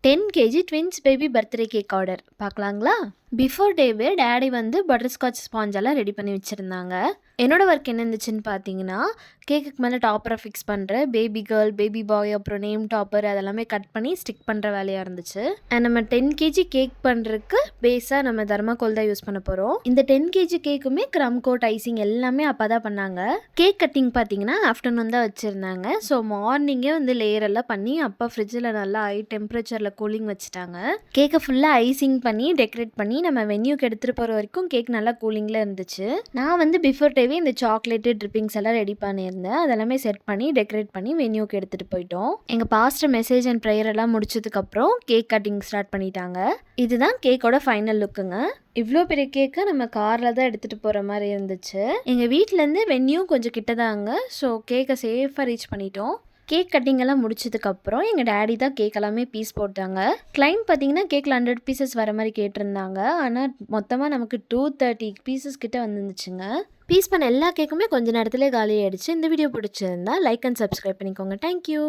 10 KG twins baby birthday cake order பார்க்கலாங்களா? Before டேவே daddy வந்து பட்டர்ஸ்காட்ச் ஸ்பாஞ்செல்லாம் ரெடி பண்ணி வச்சுருந்தாங்க. என்னோட ஒர்க் என்ன இருந்துச்சுன்னு பார்த்தீங்கன்னா, கேக்குக்கு மேலே டாப்பரை ஃபிக்ஸ் பண்ணுற பேபி கேர்ள், பேபி பாய், அப்புறம் நேம் டாப்பர் அதெல்லாமே கட் பண்ணி ஸ்டிக் பண்ணுற வேலையாக இருந்துச்சு. அண்ட் நம்ம 10 கேஜி கேக் பண்ணுறதுக்கு பேஸாக நம்ம தர்மாக்கோல் தான் யூஸ் பண்ண போகிறோம். இந்த 10 கேஜி கேக்குமே க்ரம் கோட், ஐசிங் எல்லாமே அப்போ தான் பண்ணாங்க. கேக் கட்டிங் பார்த்தீங்கன்னா ஆஃப்டர்நூன் தான் வச்சுருந்தாங்க. ஸோ மார்னிங்கே வந்து லேயர் எல்லாம் பண்ணி அப்பா ஃப்ரிட்ஜில் நல்லா ஹை டெம்பரேச்சரில் கூலிங் வச்சுட்டாங்க. கேக்கை ஃபுல்லாக ஐசிங் பண்ணி டெக்கரேட் பண்ணி நம்ம வென்யூக்கு எடுத்துகிட்டு போகிற வரைக்கும் கேக் நல்லா கூலிங்கில் இருந்துச்சு. நான் வந்து பிஃபோர் டேவே இந்த சாக்லேட்டு ட்ரிப்பிங்ஸ் எல்லாம் ரெடி பண்ணியிருந்தேன். அதெல்லாமே செட் பண்ணி டெக்கரேட் பண்ணி வென்யூக்கு எடுத்துகிட்டு போயிட்டோம். எங்கள் பாஸ்டர் மெசேஜ் அண்ட் ப்ரேயர் எல்லாம் முடிச்சதுக்கப்புறம் கேக் கட்டிங் ஸ்டார்ட் பண்ணிட்டாங்க. இதுதான் கேக்கோட ஃபைனல் லுக்குங்க. இவ்வளோ பெரிய கேக்கை நம்ம காரில் தான் எடுத்துகிட்டு போகிற மாதிரி இருந்துச்சு. எங்கள் வீட்டிலேருந்து வென்யூ கொஞ்சம் கிட்டதாங்க. ஸோ கேக்கை சேஃபாக ரீச் பண்ணிட்டோம். கேக் கட்டிங் எல்லாம் முடிச்சதுக்கப்புறம் எங்கள் டேடி தான் கேக் எல்லாமே பீஸ் போட்டாங்க. கிளைண்ட் பார்த்தீங்கன்னா கேக்கில் 100 பீசஸ் வர மாதிரி கேட்டிருந்தாங்க. ஆனால் மொத்தமாக நமக்கு 230 பீசஸ் கிட்ட வந்துருந்துச்சுங்க. பீஸ் பண்ண எல்லா கேக்குமே கொஞ்சம் நேரத்துலேயே காலி ஆயிடுச்சு. இந்த வீடியோ பிடிச்சிருந்தா லைக் அண்ட் சப்ஸ்கிரைப் பண்ணிக்கோங்க. தேங்க்யூ.